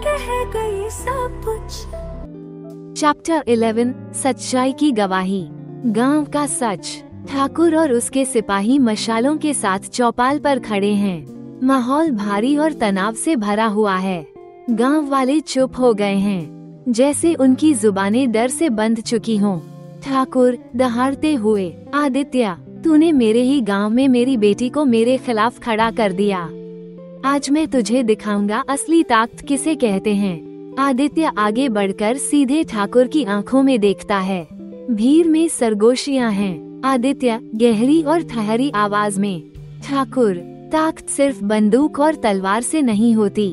कह गई सब कुछ। चैप्टर 11 सच्चाई की गवाही। गांव का सच। ठाकुर और उसके सिपाही मशालों के साथ चौपाल पर खड़े हैं। माहौल भारी और तनाव से भरा हुआ है। गांव वाले चुप हो गए हैं, जैसे उनकी जुबानें डर से बंद चुकी हों। ठाकुर दहाड़ते हुए, आदित्य, तूने मेरे ही गांव में मेरी बेटी को मेरे खिलाफ खड़ा कर दिया। आज मैं तुझे दिखाऊंगा असली ताकत किसे कहते हैं। आदित्य आगे बढ़कर सीधे ठाकुर की आंखों में देखता है। भीड़ में सरगोशियां हैं। आदित्य गहरी और ठहरी आवाज में, ठाकुर, ताकत सिर्फ बंदूक और तलवार से नहीं होती।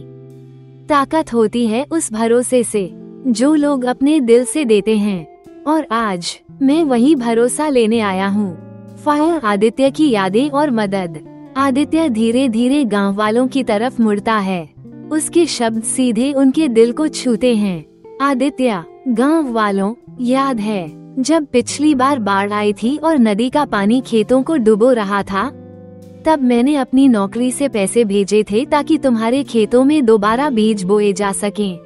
ताकत होती है उस भरोसे से जो लोग अपने दिल से देते हैं। और आज मैं वही भरोसा लेने आया हूँ। फायर आदित्य की यादें और मदद। आदित्य धीरे धीरे गांव वालों की तरफ मुड़ता है। उसके शब्द सीधे उनके दिल को छूते हैं। आदित्य, गांव वालों, याद है जब पिछली बार बाढ़ आई थी और नदी का पानी खेतों को डुबो रहा था? तब मैंने अपनी नौकरी से पैसे भेजे थे ताकि तुम्हारे खेतों में दोबारा बीज बोए जा सकें।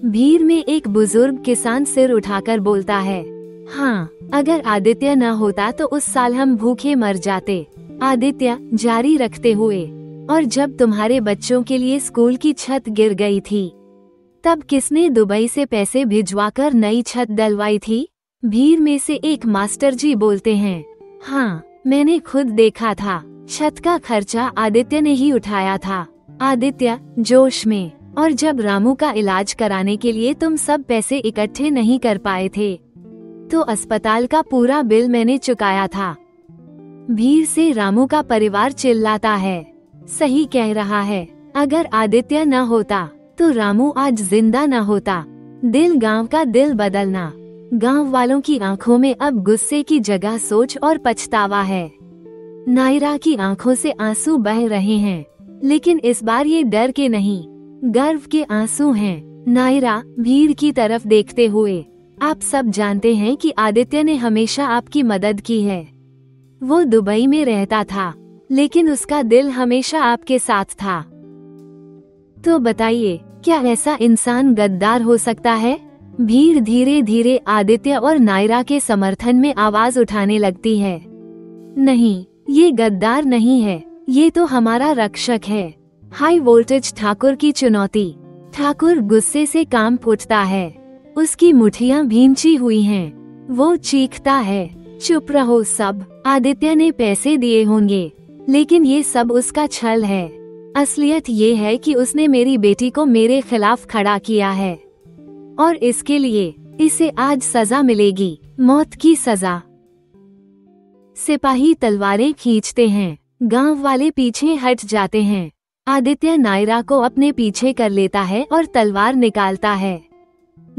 भीड़ में एक बुजुर्ग किसान सिर उठाकर बोलता है, हाँ, अगर आदित्य न होता तो उस साल हम भूखे मर जाते। आदित्य जारी रखते हुए, और जब तुम्हारे बच्चों के लिए स्कूल की छत गिर गई थी, तब किसने दुबई से पैसे भिजवाकर नई छत डलवाई थी? भीड़ में से एक मास्टर जी बोलते हैं, हाँ, मैंने खुद देखा था। छत का खर्चा आदित्य ने ही उठाया था। आदित्य जोश में, और जब रामू का इलाज कराने के लिए तुम सब पैसे इकट्ठे नहीं कर पाए थे, तो अस्पताल का पूरा बिल मैंने चुकाया था। भीड़ से रामू का परिवार चिल्लाता है, सही कह रहा है। अगर आदित्य न होता तो रामू आज जिंदा न होता। दिल, गांव का दिल बदलना। गांव वालों की आंखों में अब गुस्से की जगह सोच और पछतावा है। नायरा की आंखों से आंसू बह रहे हैं, लेकिन इस बार ये डर के नहीं, गर्व के आंसू हैं। नायरा भीड़ की तरफ देखते हुए, आप सब जानते हैं कि आदित्य ने हमेशा आपकी मदद की है। वो दुबई में रहता था, लेकिन उसका दिल हमेशा आपके साथ था। तो बताइए, क्या ऐसा इंसान गद्दार हो सकता है? भीड़ धीरे धीरे आदित्य और नायरा के समर्थन में आवाज उठाने लगती है। नहीं, ये गद्दार नहीं है, ये तो हमारा रक्षक है। हाई वोल्टेज ठाकुर की चुनौती। ठाकुर गुस्से से कांप उठता है। उसकी मुठियां भींची हुई हैं। वो चीखता है, चुप रहो सब। आदित्य ने पैसे दिए होंगे, लेकिन ये सब उसका छल है। असलियत ये है कि उसने मेरी बेटी को मेरे खिलाफ खड़ा किया है, और इसके लिए इसे आज सजा मिलेगी, मौत की सजा। सिपाही तलवारें खींचते हैं। गांव वाले पीछे हट जाते हैं। आदित्य नायरा को अपने पीछे कर लेता है और तलवार निकालता है।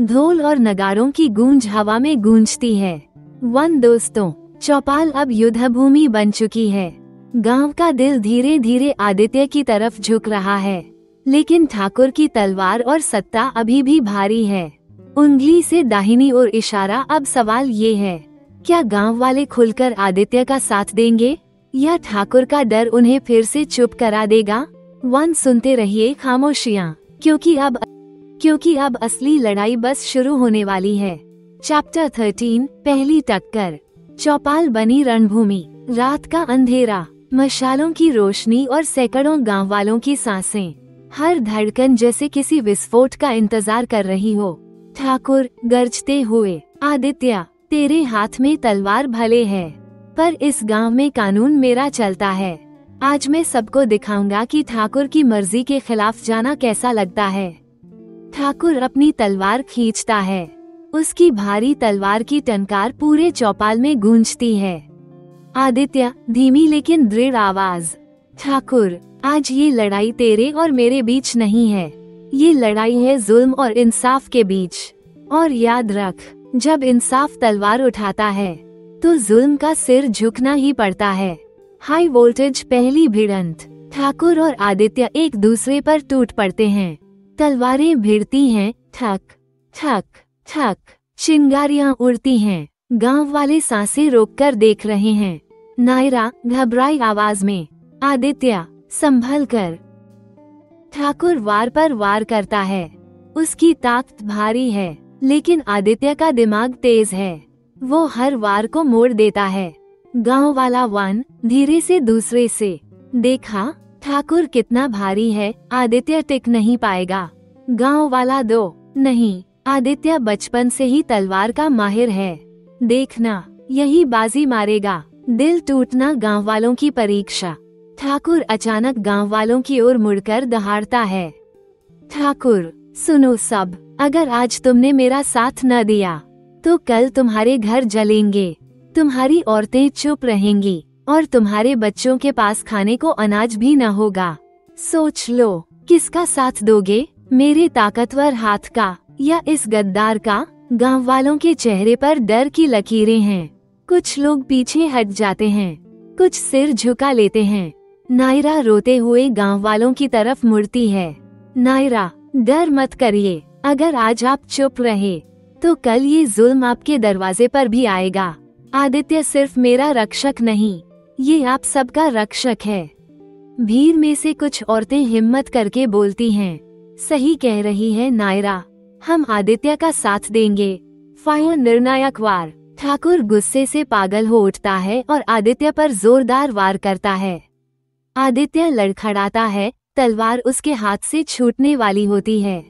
ढोल और नगारों की गूंज हवा में गूंजती है। दोस्तों, चौपाल अब युद्ध भूमि बन चुकी है। गांव का दिल धीरे धीरे आदित्य की तरफ झुक रहा है, लेकिन ठाकुर की तलवार और सत्ता अभी भी भारी है। उंगली से दाहिनी ओर इशारा। अब सवाल ये है, क्या गांव वाले खुलकर आदित्य का साथ देंगे, या ठाकुर का डर उन्हें फिर से चुप करा देगा? सुनते रहिए खामोशियाँ, क्योंकि अब असली लड़ाई बस शुरू होने वाली है। चैप्टर 13 पहली टक्कर। चौपाल बनी रणभूमि। रात का अंधेरा, मशालों की रोशनी और सैकड़ों गांव वालों की सांसें, हर धड़कन जैसे किसी विस्फोट का इंतजार कर रही हो। ठाकुर गरजते हुए, आदित्य, तेरे हाथ में तलवार भले है, पर इस गांव में कानून मेरा चलता है। आज मैं सबको दिखाऊंगा कि ठाकुर की मर्जी के खिलाफ जाना कैसा लगता है। ठाकुर अपनी तलवार खींचता है। उसकी भारी तलवार की टंकार पूरे चौपाल में गूंजती है। आदित्य धीमी लेकिन दृढ़ आवाज, ठाकुर, आज ये लड़ाई तेरे और मेरे बीच नहीं है, ये लड़ाई है जुल्म और इंसाफ के बीच। और याद रख, जब इंसाफ तलवार उठाता है तो जुल्म का सिर झुकना ही पड़ता है। हाई वोल्टेज पहली भिड़ंत। ठाकुर और आदित्य एक दूसरे पर टूट पड़ते हैं। तलवारें भिड़ती हैं, ठक ठक ठक। चिंगारियां उड़ती हैं। गांव वाले सांसें रोककर देख रहे हैं। नायरा घबराई आवाज में, आदित्य, संभल कर। ठाकुर वार पर वार करता है। उसकी ताकत भारी है, लेकिन आदित्य का दिमाग तेज है। वो हर वार को मोड़ देता है। गांव वाला 1 धीरे से दूसरे से, देखा ठाकुर कितना भारी है, आदित्य टिक नहीं पाएगा। गांव वाला 2, नहीं, आदित्य बचपन से ही तलवार का माहिर है। देखना, यही बाजी मारेगा। दिल टूटना गांव वालों की परीक्षा। ठाकुर अचानक गांव वालों की ओर मुड़कर दहाड़ता है। ठाकुर, सुनो सब, अगर आज तुमने मेरा साथ न दिया तो कल तुम्हारे घर जलेंगे, तुम्हारी औरतें चुप रहेंगी और तुम्हारे बच्चों के पास खाने को अनाज भी न होगा। सोच लो, किसका साथ दोगे, मेरे ताकतवर हाथ का या इस गद्दार का? गांव वालों के चेहरे पर डर की लकीरें हैं। कुछ लोग पीछे हट जाते हैं, कुछ सिर झुका लेते हैं। नायरा रोते हुए गांव वालों की तरफ मुड़ती है। नायरा, डर मत करिए, अगर आज आप चुप रहे तो कल ये जुल्म आपके दरवाजे पर भी आएगा। आदित्य सिर्फ मेरा रक्षक नहीं, ये आप सबका रक्षक है। भीड़ में से कुछ औरतें हिम्मत करके बोलती हैं, सही कह रही है नायरा, हम आदित्य का साथ देंगे। फायर निर्णायक वार। ठाकुर गुस्से से पागल हो उठता है और आदित्य पर जोरदार वार करता है। आदित्य लड़खड़ाता है, तलवार उसके हाथ से छूटने वाली होती है।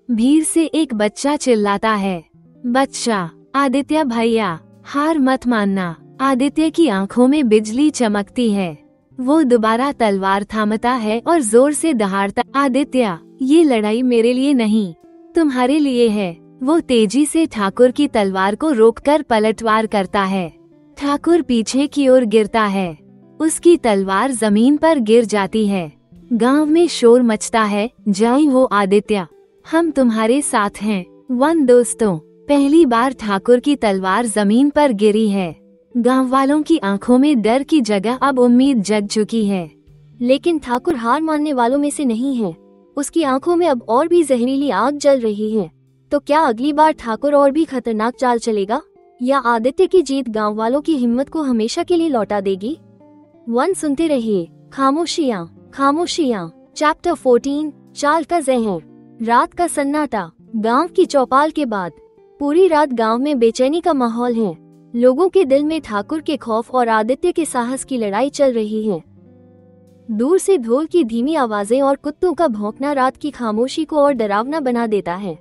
भीड़ से एक बच्चा चिल्लाता है, बच्चा, आदित्य भैया, हार मत मानना। आदित्य की आंखों में बिजली चमकती है। वो दोबारा तलवार थामता है और जोर से दहाड़ता, आदित्य, ये लड़ाई मेरे लिए नहीं, तुम्हारे लिए है। वो तेजी से ठाकुर की तलवार को रोककर पलटवार करता है। ठाकुर पीछे की ओर गिरता है, उसकी तलवार जमीन पर गिर जाती है। गांव में शोर मचता है, जय हो आदित्य, हम तुम्हारे साथ हैं। 1 दोस्तों, पहली बार ठाकुर की तलवार जमीन पर गिरी है। गांव वालों की आंखों में डर की जगह अब उम्मीद जग चुकी है। लेकिन ठाकुर हार मानने वालों में से नहीं है। उसकी आंखों में अब और भी जहरीली आग जल रही है। तो क्या अगली बार ठाकुर और भी खतरनाक चाल चलेगा, या आदित्य की जीत गांव वालों की हिम्मत को हमेशा के लिए लौटा देगी? 1 सुनते रहिए। खामोशियाँ, खामोशियाँ। चैप्टर 14, चाल का जहर। रात का सन्नाटा। गांव की चौपाल के बाद पूरी रात गांव में बेचैनी का माहौल है। लोगों के दिल में ठाकुर के खौफ और आदित्य के साहस की लड़ाई चल रही है। दूर से ढोल की धीमी आवाजें और कुत्तों का भौंकना रात की खामोशी को और डरावना बना देता है।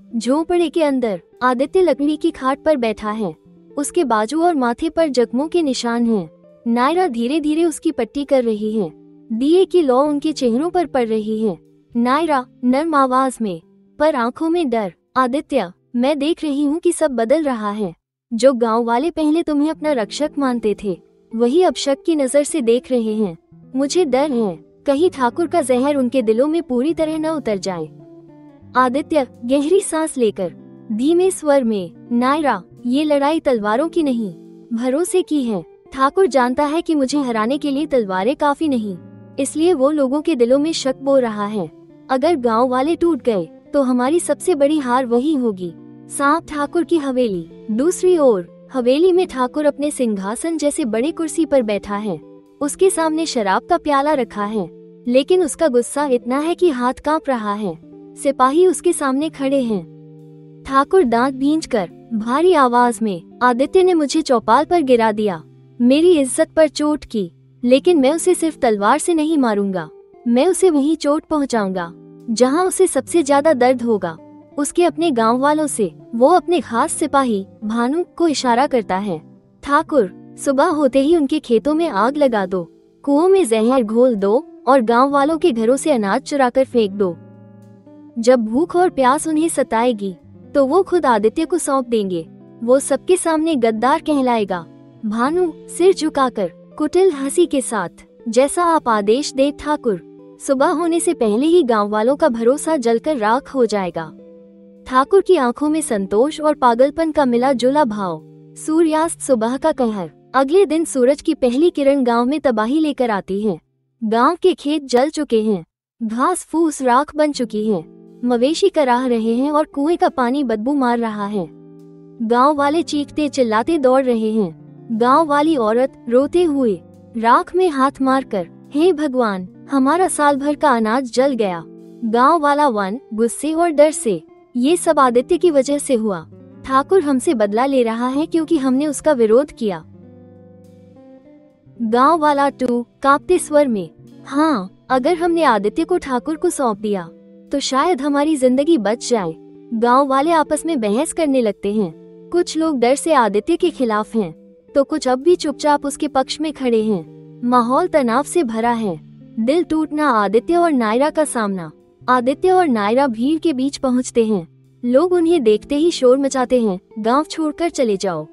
झोंपड़े के अंदर आदित्य लकड़ी की खाट पर बैठा है। उसके बाजू और माथे पर जख्मों के निशान हैं। नायरा धीरे धीरे उसकी पट्टी कर रही है। दिए की लौ उनके चेहरों पर पड़ रही है। नायरा नर्म आवाज में, पर आंखों में डर, आदित्य, मैं देख रही हूँ कि सब बदल रहा है। जो गांव वाले पहले तुम्हें अपना रक्षक मानते थे, वही अब शक की नजर से देख रहे हैं। मुझे डर है, कहीं ठाकुर का जहर उनके दिलों में पूरी तरह न उतर जाए। आदित्य गहरी सांस लेकर धीमे स्वर में, नायरा, ये लड़ाई तलवारों की नहीं, भरोसे की है। ठाकुर जानता है कि मुझे हराने के लिए तलवारें काफी नहीं, इसलिए वो लोगों के दिलों में शक बो रहा है। अगर गांव वाले टूट गए तो हमारी सबसे बड़ी हार वही होगी। सांप ठाकुर की हवेली। दूसरी ओर हवेली में ठाकुर अपने सिंहासन जैसे बड़ी कुर्सी पर बैठा है। उसके सामने शराब का प्याला रखा है, लेकिन उसका गुस्सा इतना है कि हाथ कांप रहा है। सिपाही उसके सामने खड़े हैं। ठाकुर दांत भींचकर भारी आवाज में, आदित्य ने मुझे चौपाल पर गिरा दिया, मेरी इज्जत पर चोट की, लेकिन मैं उसे सिर्फ तलवार से नहीं मारूंगा, मैं उसे वहीं चोट पहुंचाऊंगा जहां उसे सबसे ज्यादा दर्द होगा, उसके अपने गांव वालों से। वो अपने खास सिपाही भानु को इशारा करता है। ठाकुर, सुबह होते ही उनके खेतों में आग लगा दो, कुओं में जहर घोल दो और गांव वालों के घरों से अनाज चुराकर फेंक दो। जब भूख और प्यास उन्हें सताएगी तो वो खुद आदित्य को सौंप देंगे। वो सबके सामने गद्दार कहलाएगा। भानु सिर झुकाकर कुटिल हंसी के साथ, जैसा आप आदेश दे ठाकुर। सुबह होने से पहले ही गांव वालों का भरोसा जलकर राख हो जाएगा। ठाकुर की आंखों में संतोष और पागलपन का मिला जुला भाव। सूर्यास्त, सुबह का कहर। अगले दिन सूरज की पहली किरण गांव में तबाही लेकर आती है। गांव के खेत जल चुके हैं, घास फूस राख बन चुकी है, मवेशी कराह रहे हैं और कुएं का पानी बदबू मार रहा है। गांव वाले चीखते चिल्लाते दौड़ रहे हैं। गांव वाली औरत रोते हुए राख में हाथ मारकर हे भगवान, हमारा साल भर का अनाज जल गया। गांव वाला वन गुस्से और डर से, ये सब आदित्य की वजह से हुआ। ठाकुर हमसे बदला ले रहा है क्योंकि हमने उसका विरोध किया। गांव वाला टू कांपते स्वर में, हाँ, अगर हमने आदित्य को ठाकुर को सौंप दिया तो शायद हमारी जिंदगी बच जाए। गांव वाले आपस में बहस करने लगते हैं। कुछ लोग डर से आदित्य के खिलाफ हैं, तो कुछ अब भी चुपचाप उसके पक्ष में खड़े हैं। माहौल तनाव से भरा है। दिल टूटना, आदित्य और नायरा का सामना। आदित्य और नायरा भीड़ के बीच पहुंचते हैं। लोग उन्हें देखते ही शोर मचाते हैं, गांव छोड़कर चले जाओ,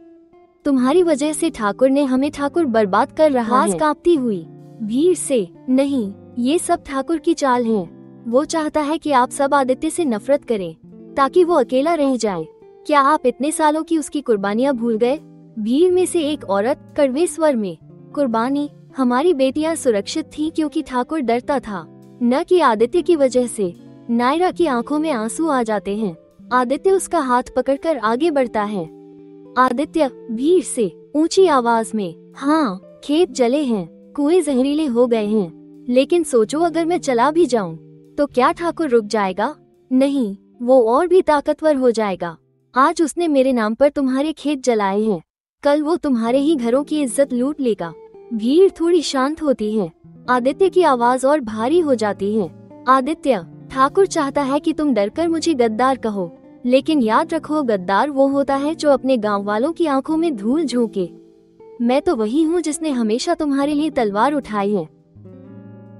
तुम्हारी वजह से ठाकुर ने हमें, ठाकुर बर्बाद कर रहा है। कांपती हुई भीड़ से, नहीं, ये सब ठाकुर की चाल है। वो चाहता है कि आप सब आदित्य से नफरत करें ताकि वो अकेला रह जाए। क्या आप इतने सालों की उसकी कुर्बानियां भूल गए? भीड़ में से एक औरत कड़वे स्वर में, कुर्बानी, हमारी बेटियां सुरक्षित थी क्योंकि ठाकुर डरता था, न कि आदित्य की वजह से। नायरा की आंखों में आंसू आ जाते हैं। आदित्य उसका हाथ पकड़कर आगे बढ़ता है। आदित्य, भीड़ से ऊंची आवाज में, हाँ, खेत जले हैं, कुएं जहरीले हो गए हैं, लेकिन सोचो अगर मैं चला भी जाऊं तो क्या ठाकुर रुक जाएगा? नहीं, वो और भी ताकतवर हो जाएगा। आज उसने मेरे नाम पर तुम्हारे खेत जलाए हैं, कल वो तुम्हारे ही घरों की इज्जत लूट लेगा। भीड़ थोड़ी शांत होती है। आदित्य की आवाज और भारी हो जाती है। आदित्य, ठाकुर चाहता है कि तुम डरकर मुझे गद्दार कहो, लेकिन याद रखो, गद्दार वो होता है जो अपने गांव वालों की आंखों में धूल झोंके। मैं तो वही हूँ जिसने हमेशा तुम्हारे लिए तलवार उठाई है,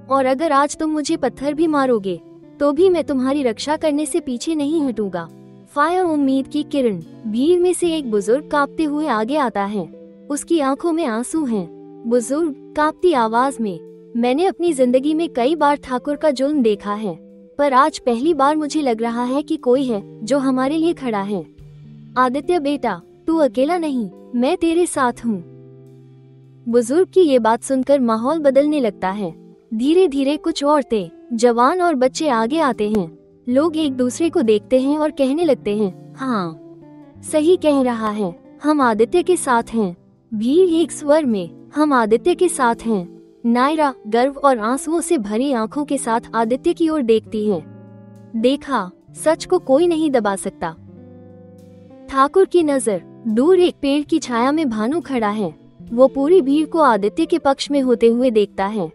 और अगर आज तुम मुझे पत्थर भी मारोगे तो भी मैं तुम्हारी रक्षा करने से पीछे नहीं हटूंगा। फायर, उम्मीद की किरण। भीड़ में से एक बुजुर्ग कांपते हुए आगे आता है। उसकी आंखों में आंसू हैं। बुजुर्ग कांपती आवाज में, मैंने अपनी जिंदगी में कई बार ठाकुर का जुल्म देखा है, पर आज पहली बार मुझे लग रहा है कि कोई है जो हमारे लिए खड़ा है। आदित्य बेटा, तू अकेला नहीं, मैं तेरे साथ हूँ। बुजुर्ग की ये बात सुनकर माहौल बदलने लगता है। धीरे धीरे कुछ औरतें, जवान और बच्चे आगे आते हैं। लोग एक दूसरे को देखते हैं और कहने लगते हैं, हाँ, सही कह रहा है, हम आदित्य के साथ हैं। भीड़ एक स्वर में, हम आदित्य के साथ हैं। नायरा गर्व और आंसुओं से भरी आंखों के साथ आदित्य की ओर देखती है। देखा, सच को कोई नहीं दबा सकता। ठाकुर की नजर, दूर एक पेड़ की छाया में भानु खड़ा है। वो पूरी भीड़ को आदित्य के पक्ष में होते हुए देखता है,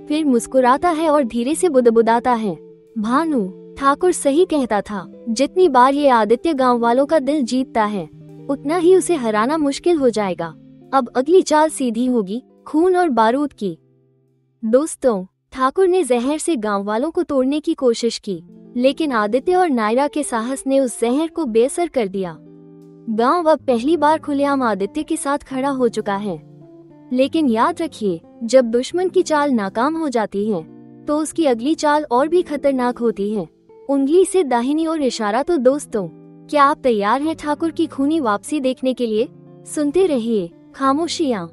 फिर मुस्कुराता है और धीरे से बुदबुदाता है, भानु, ठाकुर सही कहता था, जितनी बार ये आदित्य गांव वालों का दिल जीतता है उतना ही उसे हराना मुश्किल हो जाएगा। अब अगली चाल सीधी होगी, खून और बारूद की। दोस्तों, ठाकुर ने जहर से गांव वालों को तोड़ने की कोशिश की, लेकिन आदित्य और नायरा के साहस ने उस जहर को बेअसर कर दिया। गांव अब पहली बार खुलेआम आदित्य के साथ खड़ा हो चुका है। लेकिन याद रखिए, जब दुश्मन की चाल नाकाम हो जाती है तो उसकी अगली चाल और भी खतरनाक होती है। उंगली से दाहिनी ओर इशारा। तो दोस्तों, क्या आप तैयार हैं ठाकुर की खूनी वापसी देखने के लिए? सुनते रहिए खामोशियां।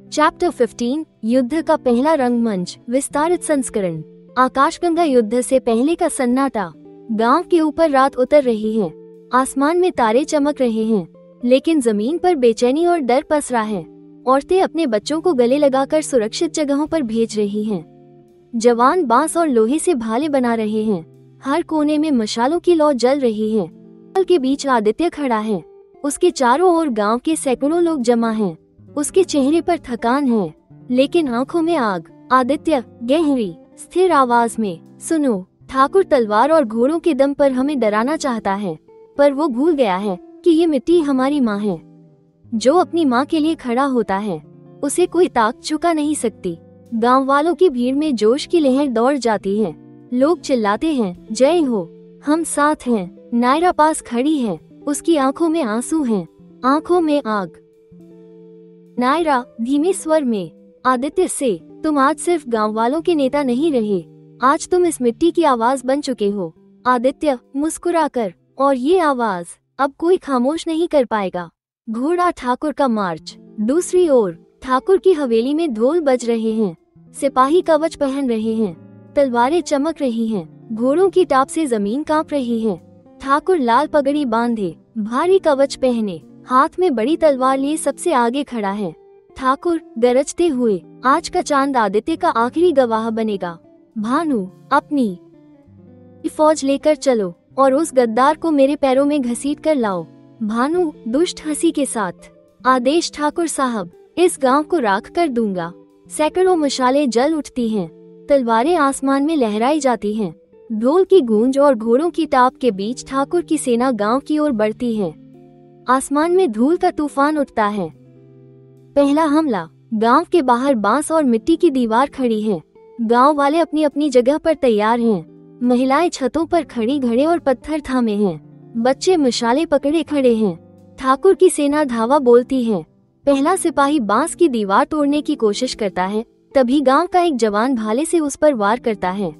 चैप्टर 15, युद्ध का पहला रंगमंच, विस्तारित संस्करण। आकाशगंगा युद्ध से पहले का सन्नाटा। गांव के ऊपर रात उतर रही है। आसमान में तारे चमक रहे हैं, लेकिन जमीन पर बेचैनी और डर पसरा है। औरतें अपने बच्चों को गले लगाकर सुरक्षित जगहों पर भेज रही हैं। जवान बांस और लोहे से भाले बना रहे हैं। हर कोने में मशालों की लौ जल रही है। जंगल के बीच आदित्य खड़ा है। उसके चारों ओर गांव के सैकड़ों लोग जमा हैं। उसके चेहरे पर थकान है, लेकिन आंखों में आग। आदित्य गहरी स्थिर आवाज में, सुनो, ठाकुर तलवार और घोड़ों के दम पर हमें डराना चाहता है, पर वो भूल गया है कि ये मिट्टी हमारी माँ है। जो अपनी माँ के लिए खड़ा होता है उसे कोई ताक चुका नहीं सकती। गांव वालों की भीड़ में जोश की लहर दौड़ जाती है। लोग चिल्लाते हैं, जय हो, हम साथ हैं। नायरा पास खड़ी है, उसकी आंखों में आंसू हैं, आंखों में आग। नायरा धीमे स्वर में, आदित्य से, तुम आज सिर्फ गांव वालों के नेता नहीं रहे, आज तुम इस मिट्टी की आवाज बन चुके हो। आदित्य मुस्कुराकर, और ये आवाज अब कोई खामोश नहीं कर पाएगा। घोड़ा ठाकुर का मार्च। दूसरी ओर ठाकुर की हवेली में ढोल बज रहे हैं। सिपाही कवच पहन रहे हैं, तलवारें चमक रही हैं, घोड़ों की टाप से जमीन कांप रही है। ठाकुर लाल पगड़ी बांधे, भारी कवच पहने, हाथ में बड़ी तलवार लिए सबसे आगे खड़ा है। ठाकुर गरजते हुए, आज का चांद आदित्य का आखिरी गवाह बनेगा। भानु, अपनी फौज लेकर चलो और उस गद्दार को मेरे पैरों में घसीट कर लाओ। भानु दुष्ट हंसी के साथ, आदेश ठाकुर साहब, इस गांव को राख कर दूंगा। सैकड़ों मशालें जल उठती हैं, तलवारें आसमान में लहराई जाती हैं। ढोल की गूंज और घोड़ों की टाप के बीच ठाकुर की सेना गांव की ओर बढ़ती है। आसमान में धूल का तूफान उठता है। पहला हमला। गांव के बाहर बांस और मिट्टी की दीवार खड़ी है। गांव वाले अपनी अपनी जगह पर तैयार हैं। महिलाएं छतों पर खड़ी घड़े और पत्थर थामे हैं। बच्चे मशाले पकड़े खड़े हैं। ठाकुर की सेना धावा बोलती है। पहला सिपाही बांस की दीवार तोड़ने की कोशिश करता है, तभी गांव का एक जवान भाले से उस पर वार करता है।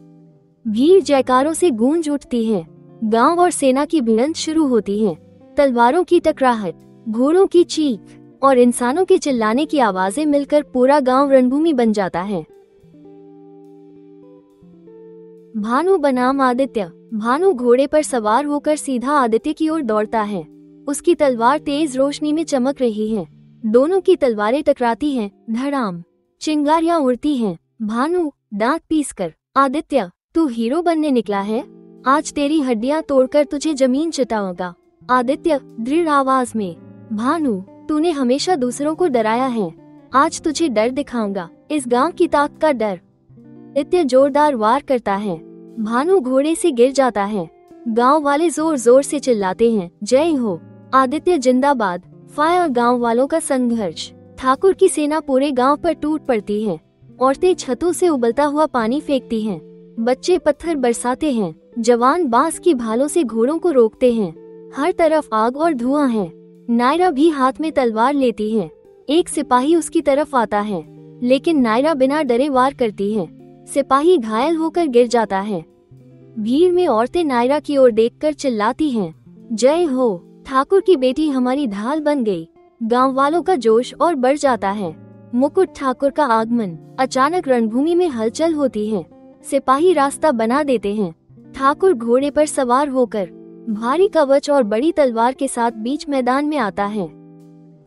भीड़ जयकारों से गूंज उठती है। गांव और सेना की भिड़ंत शुरू होती है। तलवारों की टकराहट, घोड़ों की चीख और इंसानों के चिल्लाने की आवाजें मिलकर पूरा गांव रणभूमि बन जाता है। भानु बनाम आदित्य। भानु घोड़े पर सवार होकर सीधा आदित्य की ओर दौड़ता है। उसकी तलवार तेज रोशनी में चमक रही है। दोनों की तलवारें टकराती हैं, धड़ाम, चिंगारियां उड़ती हैं। भानु दांत पीसकर, आदित्य तू हीरो बनने निकला है, आज तेरी हड्डियां तोड़कर तुझे जमीन चिताऊंगा। आदित्य दृढ़ आवाज में, भानु तूने हमेशा दूसरों को डराया है, आज तुझे डर दिखाऊंगा, इस गांव की ताकत का डर। आदित्य जोरदार वार करता है। भानु घोड़े से गिर जाता है। गांव वाले जोर जोर से चिल्लाते हैं, जय हो, आदित्य जिंदाबाद। फायर। गांव वालों का संघर्ष। ठाकुर की सेना पूरे गांव पर टूट पड़ती है। औरतें छतों से उबलता हुआ पानी फेंकती हैं। बच्चे पत्थर बरसाते हैं। जवान बांस की भालों से घोड़ों को रोकते हैं। हर तरफ आग और धुआं है। नायरा भी हाथ में तलवार लेती है। एक सिपाही उसकी तरफ आता है, लेकिन नायरा बिना डरे वार करती है। सिपाही घायल होकर गिर जाता है। भीड़ में औरतें नायरा की ओर देखकर चिल्लाती हैं, जय हो, ठाकुर की बेटी हमारी ढाल बन गई। गांव वालों का जोश और बढ़ जाता है। मुकुट ठाकुर का आगमन। अचानक रणभूमि में हलचल होती है। सिपाही रास्ता बना देते हैं। ठाकुर घोड़े पर सवार होकर भारी कवच और बड़ी तलवार के साथ बीच मैदान में आता है।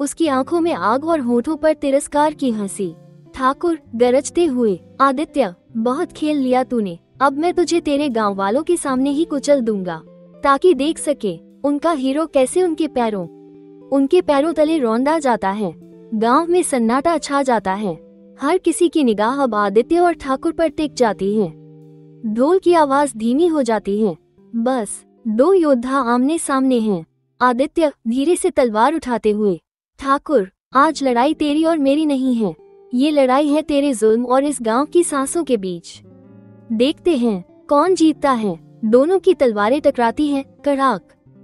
उसकी आंखों में आग और होठों पर तिरस्कार की हंसी। ठाकुर गरजते हुए, आदित्य बहुत खेल लिया तूने, अब मैं तुझे तेरे गांव वालों के सामने ही कुचल दूंगा, ताकि देख सके उनका हीरो कैसे उनके पैरों तले रौंदा जाता है। गांव में सन्नाटा छा जाता है। हर किसी की निगाह अब आदित्य और ठाकुर पर टिक जाती है। ढोल की आवाज धीमी हो जाती है। बस दो योद्धा आमने सामने हैं। आदित्य धीरे से तलवार उठाते हुए, ठाकुर आज लड़ाई तेरी और मेरी नहीं है, ये लड़ाई है तेरे जुल्म और इस गांव की सांसों के बीच। देखते हैं कौन जीतता है। दोनों की तलवारें टकराती हैं, कड़ाक,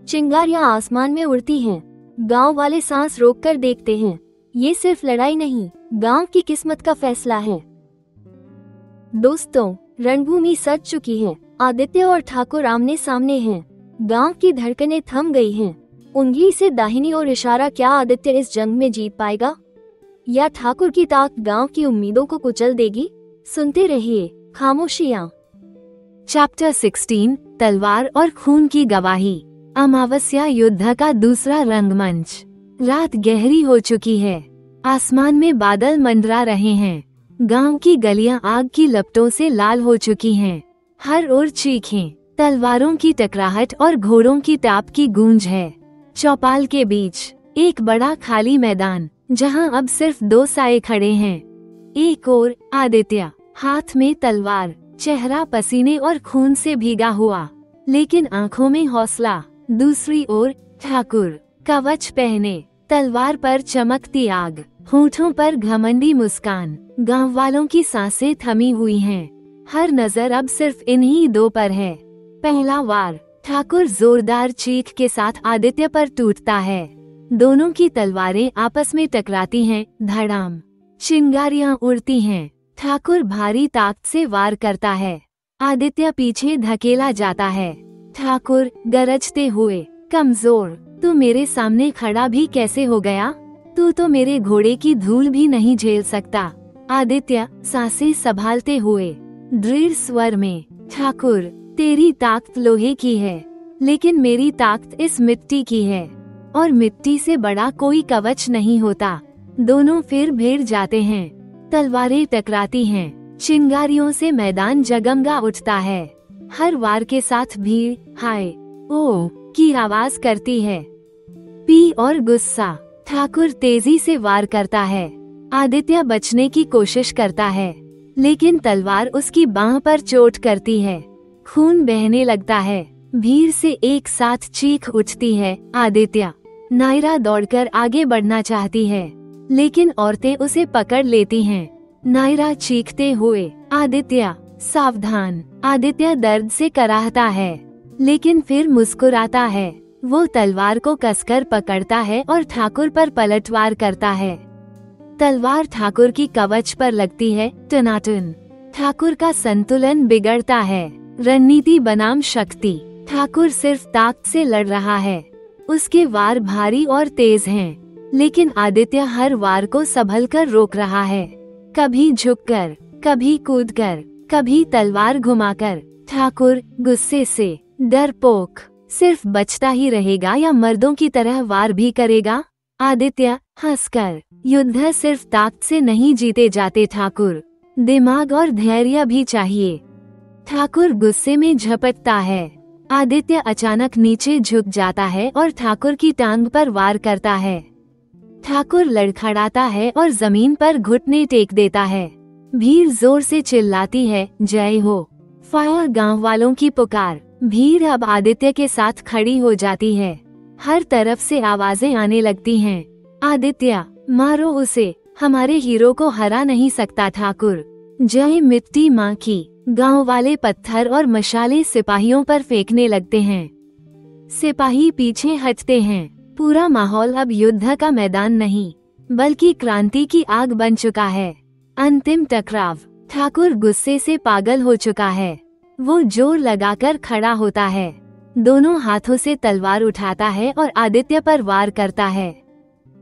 चिंगारियां आसमान में उड़ती हैं। गांव वाले सांस रोककर देखते हैं। ये सिर्फ लड़ाई नहीं, गांव की किस्मत का फैसला है। दोस्तों, रणभूमि सज चुकी है। आदित्य और ठाकुर आमने सामने हैं। गांव की धड़कनें थम गई हैं। उंगली से दाहिनी ओर इशारा। क्या आदित्य इस जंग में जीत पाएगा, या ठाकुर की ताकत गांव की उम्मीदों को कुचल देगी? सुनते रहिए खामोशियां। चैप्टर 16, तलवार और खून की गवाही। अमावस्या युद्ध का दूसरा रंगमंच। रात गहरी हो चुकी है। आसमान में बादल मंडरा रहे हैं। गांव की गलियां आग की लपटों से लाल हो चुकी हैं। हर ओर चीखें, तलवारों की टकराहट और घोड़ों की टाप की गूंज है। चौपाल के बीच एक बड़ा खाली मैदान, जहां अब सिर्फ दो साए खड़े हैं। एक ओर आदित्य, हाथ में तलवार, चेहरा पसीने और खून से भीगा हुआ, लेकिन आंखों में हौसला। दूसरी ओर ठाकुर, कवच पहने, तलवार पर चमकती आग, होठों पर घमंडी मुस्कान। गांव वालों की सांसें थमी हुई हैं। हर नजर अब सिर्फ इन्हीं दो पर है। पहला वार। ठाकुर जोरदार चीख के साथ आदित्य पर टूटता है। दोनों की तलवारें आपस में टकराती हैं, धड़ाम, चिंगारियां उड़ती हैं। ठाकुर भारी ताकत से वार करता है। आदित्य पीछे धकेला जाता है। ठाकुर गरजते हुए, कमजोर, तू मेरे सामने खड़ा भी कैसे हो गया? तू तो मेरे घोड़े की धूल भी नहीं झेल सकता। आदित्य सांसें संभालते हुए, दृढ़ स्वर में, ठाकुर तेरी ताकत लोहे की है, लेकिन मेरी ताकत इस मिट्टी की है, और मिट्टी से बड़ा कोई कवच नहीं होता। दोनों फिर भिड़ जाते हैं। तलवारें टकराती हैं, चिंगारियों से मैदान जगमगा उठता है। हर वार के साथ भीड़ हाय ओ की आवाज करती है। पी और गुस्सा। ठाकुर तेजी से वार करता है। आदित्य बचने की कोशिश करता है, लेकिन तलवार उसकी बांह पर चोट करती है। खून बहने लगता है। भीड़ से एक साथ चीख उठती है, आदित्य। नायरा दौड़कर आगे बढ़ना चाहती है, लेकिन औरतें उसे पकड़ लेती हैं। नायरा चीखते हुए, आदित्य सावधान। आदित्य दर्द से कराहता है, लेकिन फिर मुस्कुराता है। वो तलवार को कसकर पकड़ता है और ठाकुर पर पलटवार करता है। तलवार ठाकुर की कवच पर लगती है, टनाटन। ठाकुर का संतुलन बिगड़ता है। रणनीति बनाम शक्ति। ठाकुर सिर्फ ताकत से लड़ रहा है। उसके वार भारी और तेज हैं, लेकिन आदित्य हर वार को संभलकर रोक रहा है। कभी झुककर, कभी कूदकर, कभी तलवार घुमाकर। ठाकुर गुस्से से, डरपोक, सिर्फ बचता ही रहेगा या मर्दों की तरह वार भी करेगा? आदित्य हंसकर, युद्ध सिर्फ ताकत से नहीं जीते जाते ठाकुर, दिमाग और धैर्य भी चाहिए। ठाकुर गुस्से में झपटता है। आदित्य अचानक नीचे झुक जाता है और ठाकुर की टांग पर वार करता है। ठाकुर लड़खड़ाता है और जमीन पर घुटने टेक देता है। भीड़ जोर से चिल्लाती है, जय हो। फायर गांव वालों की पुकार। भीड़ अब आदित्य के साथ खड़ी हो जाती है। हर तरफ से आवाजें आने लगती हैं। आदित्य मारो उसे, हमारे हीरो को हरा नहीं सकता ठाकुर। जय मिट्टी माँ की। गांव वाले पत्थर और मशाले सिपाहियों पर फेंकने लगते हैं। सिपाही पीछे हटते हैं। पूरा माहौल अब युद्ध का मैदान नहीं, बल्कि क्रांति की आग बन चुका है। अंतिम टकराव। ठाकुर गुस्से से पागल हो चुका है। वो जोर लगाकर खड़ा होता है, दोनों हाथों से तलवार उठाता है और आदित्य पर वार करता है।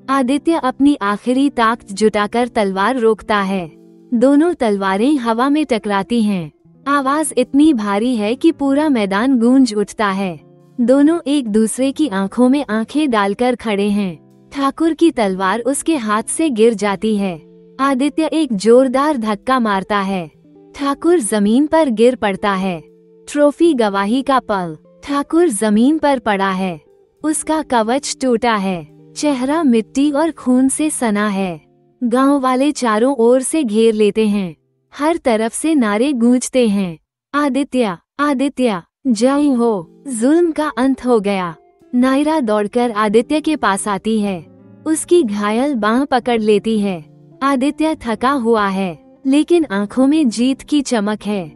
आदित्य अपनी आखिरी ताकत जुटाकर तलवार रोकता है। दोनों तलवारें हवा में टकराती हैं। आवाज इतनी भारी है कि पूरा मैदान गूंज उठता है। दोनों एक दूसरे की आंखों में आंखें डालकर खड़े हैं। ठाकुर की तलवार उसके हाथ से गिर जाती है। आदित्य एक जोरदार धक्का मारता है। ठाकुर जमीन पर गिर पड़ता है। ट्रॉफी गवाही का पल। ठाकुर जमीन पर पड़ा है। उसका कवच टूटा है। चेहरा मिट्टी और खून से सना है। गांव वाले चारों ओर से घेर लेते हैं। हर तरफ से नारे गूंजते हैं, आदित्य आदित्य जय हो, जुल्म का अंत हो गया। नायरा दौड़कर आदित्य के पास आती है। उसकी घायल बांह पकड़ लेती है। आदित्य थका हुआ है, लेकिन आंखों में जीत की चमक है।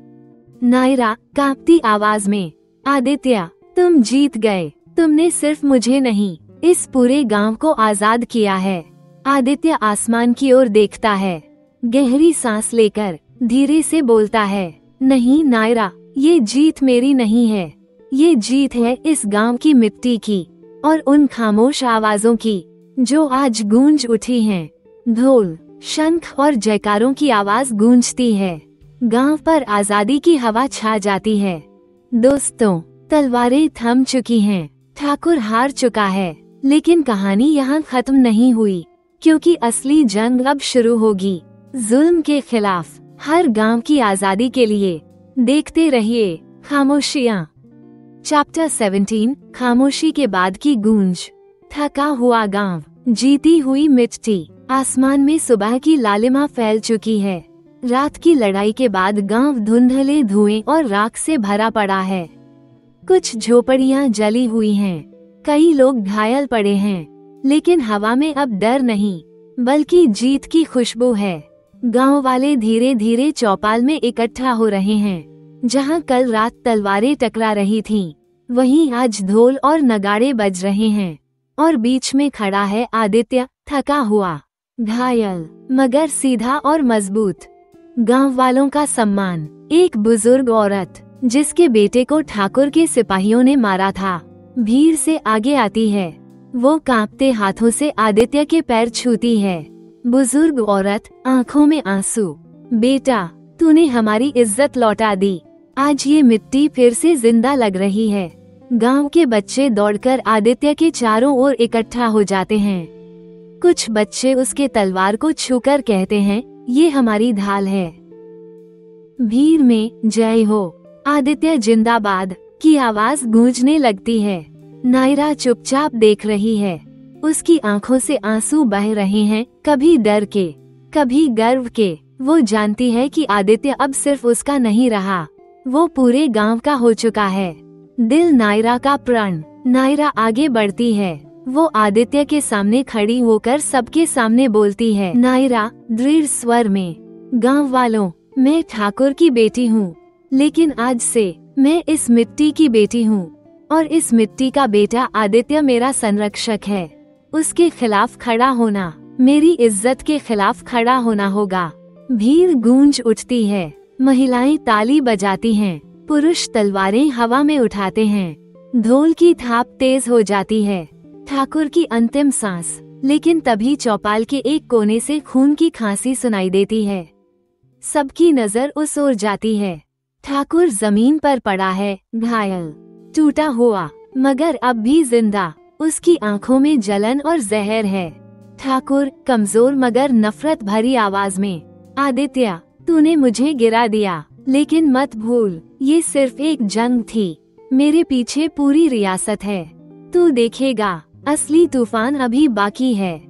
नायरा कांपती आवाज में, आदित्य तुम जीत गए। तुमने सिर्फ मुझे नहीं, इस पूरे गांव को आजाद किया है। आदित्य आसमान की ओर देखता है, गहरी सांस लेकर धीरे से बोलता है, नहीं नायरा, ये जीत मेरी नहीं है। ये जीत है इस गांव की मिट्टी की और उन खामोश आवाजों की जो आज गूंज उठी हैं। ढोल, शंख और जयकारों की आवाज गूंजती है। गांव पर आजादी की हवा छा जाती है। दोस्तों, तलवारें थम चुकी हैं। ठाकुर हार चुका है, लेकिन कहानी यहाँ खत्म नहीं हुई, क्योंकि असली जंग अब शुरू होगी। जुल्म के खिलाफ, हर गांव की आजादी के लिए। देखते रहिए खामोशियाँ। चैप्टर 17, खामोशी के बाद की गूंज। थका हुआ गांव, जीती हुई मिट्टी। आसमान में सुबह की लालिमा फैल चुकी है। रात की लड़ाई के बाद गांव धुंधले धुएं और राख से भरा पड़ा है। कुछ झोपड़ियां जली हुई हैं, कई लोग घायल पड़े हैं, लेकिन हवा में अब डर नहीं, बल्कि जीत की खुशबू है। गांव वाले धीरे धीरे चौपाल में इकट्ठा हो रहे हैं। जहां कल रात तलवारें टकरा रही थीं, वहीं आज ढोल और नगाड़े बज रहे हैं। और बीच में खड़ा है आदित्य, थका हुआ, घायल, मगर सीधा और मजबूत। गांव वालों का सम्मान। एक बुजुर्ग औरत, जिसके बेटे को ठाकुर के सिपाहियों ने मारा था, भीड़ से आगे आती है। वो कांपते हाथों से आदित्य के पैर छूती है। बुजुर्ग औरत, आंखों में आंसू, बेटा तूने हमारी इज्जत लौटा दी। आज ये मिट्टी फिर से जिंदा लग रही है। गांव के बच्चे दौड़कर आदित्य के चारों ओर इकट्ठा हो जाते हैं। कुछ बच्चे उसके तलवार को छूकर कहते हैं, ये हमारी ढाल है। भीड़ में जय हो, आदित्य जिंदाबाद की आवाज गूंजने लगती है। नायरा चुपचाप देख रही है। उसकी आंखों से आंसू बह रहे हैं, कभी डर के, कभी गर्व के। वो जानती है कि आदित्य अब सिर्फ उसका नहीं रहा, वो पूरे गांव का हो चुका है। दिल नायरा का प्रण। नायरा आगे बढ़ती है। वो आदित्य के सामने खड़ी होकर सबके सामने बोलती है। नायरा दृढ़ स्वर में, गांव वालों, मैं ठाकुर की बेटी हूँ, लेकिन आज से मैं इस मिट्टी की बेटी हूँ, और इस मिट्टी का बेटा आदित्य मेरा संरक्षक है। उसके खिलाफ खड़ा होना, मेरी इज्जत के खिलाफ खड़ा होना होगा। भीड़ गूंज उठती है। महिलाएं ताली बजाती हैं, पुरुष तलवारें हवा में उठाते हैं। ढोल की थाप तेज हो जाती है। ठाकुर की अंतिम सांस। लेकिन तभी चौपाल के एक कोने से खून की खांसी सुनाई देती है। सबकी नजर उस ओर जाती है। ठाकुर जमीन पर पड़ा है, घायल, टूटा हुआ, मगर अब भी जिंदा। उसकी आंखों में जलन और जहर है। ठाकुर कमजोर मगर नफरत भरी आवाज में, आदित्य, तूने मुझे गिरा दिया, लेकिन मत भूल, ये सिर्फ एक जंग थी। मेरे पीछे पूरी रियासत है। तू देखेगा, असली तूफान अभी बाकी है।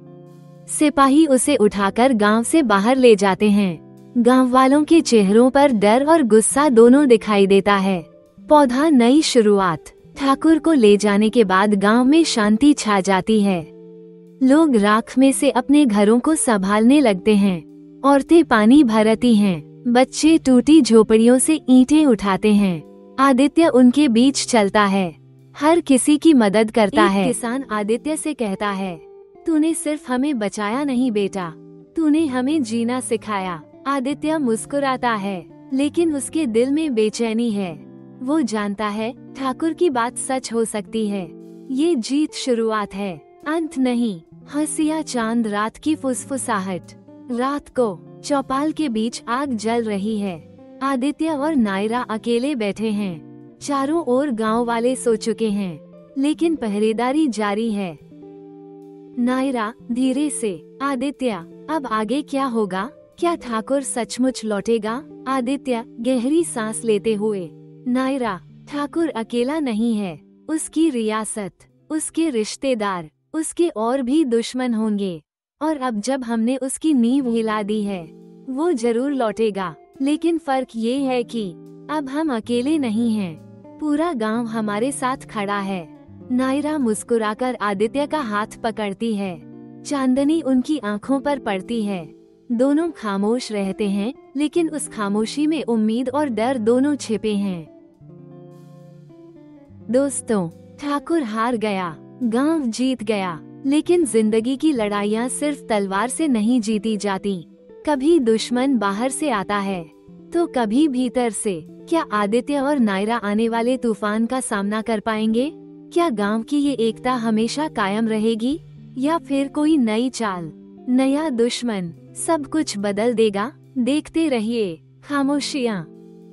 सिपाही उसे उठाकर गांव से बाहर ले जाते हैं। गांव वालों के चेहरों पर डर और गुस्सा दोनों दिखाई देता है। पौधा नई शुरुआत। ठाकुर को ले जाने के बाद गांव में शांति छा जाती है। लोग राख में से अपने घरों को संभालने लगते हैं। औरतें पानी भरती हैं, बच्चे टूटी झोपड़ियों से ईंटें उठाते हैं। आदित्य उनके बीच चलता है, हर किसी की मदद करता है। किसान आदित्य से कहता है, तूने सिर्फ हमें बचाया नहीं बेटा, तूने हमें जीना सिखाया। आदित्य मुस्कुराता है, लेकिन उसके दिल में बेचैनी है। वो जानता है ठाकुर की बात सच हो सकती है। ये जीत शुरुआत है, अंत नहीं। हंसिया चांद रात की फुसफुसाहट। रात को चौपाल के बीच आग जल रही है। आदित्य और नायरा अकेले बैठे हैं। चारों ओर गांव वाले सो चुके हैं, लेकिन पहरेदारी जारी है। नायरा धीरे से, आदित्य, अब आगे क्या होगा? क्या ठाकुर सचमुच लौटेगा? आदित्य गहरी सांस लेते हुए, नायरा, ठाकुर अकेला नहीं है। उसकी रियासत, उसके रिश्तेदार, उसके और भी दुश्मन होंगे। और अब जब हमने उसकी नींव हिला दी है, वो जरूर लौटेगा। लेकिन फर्क ये है कि अब हम अकेले नहीं हैं। पूरा गांव हमारे साथ खड़ा है। नायरा मुस्कुराकर आदित्य का हाथ पकड़ती है। चांदनी उनकी आंखों पर पड़ती है। दोनों खामोश रहते हैं, लेकिन उस खामोशी में उम्मीद और डर दोनों छिपे हैं। दोस्तों, ठाकुर हार गया, गांव जीत गया, लेकिन जिंदगी की लड़ाइयाँ सिर्फ तलवार से नहीं जीती जाती। कभी दुश्मन बाहर से आता है, तो कभी भीतर से। क्या आदित्य और नायरा आने वाले तूफान का सामना कर पाएंगे? क्या गांव की ये एकता हमेशा कायम रहेगी, या फिर कोई नई चाल, नया दुश्मन सब कुछ बदल देगा? देखते रहिए खामोशियाँ।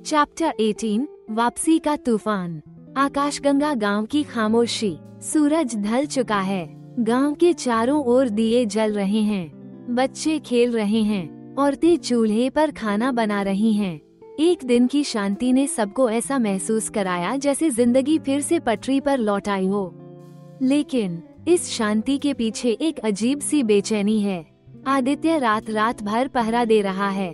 चैप्टर 18, वापसी का तूफान। आकाशगंगा गांव की खामोशी। सूरज ढल चुका है। गांव के चारों ओर दिए जल रहे हैं। बच्चे खेल रहे हैं। औरतें चूल्हे पर खाना बना रही हैं। एक दिन की शांति ने सबको ऐसा महसूस कराया जैसे जिंदगी फिर से पटरी पर लौट आई हो। लेकिन इस शांति के पीछे एक अजीब सी बेचैनी है। आदित्य रात भर पहरा दे रहा है।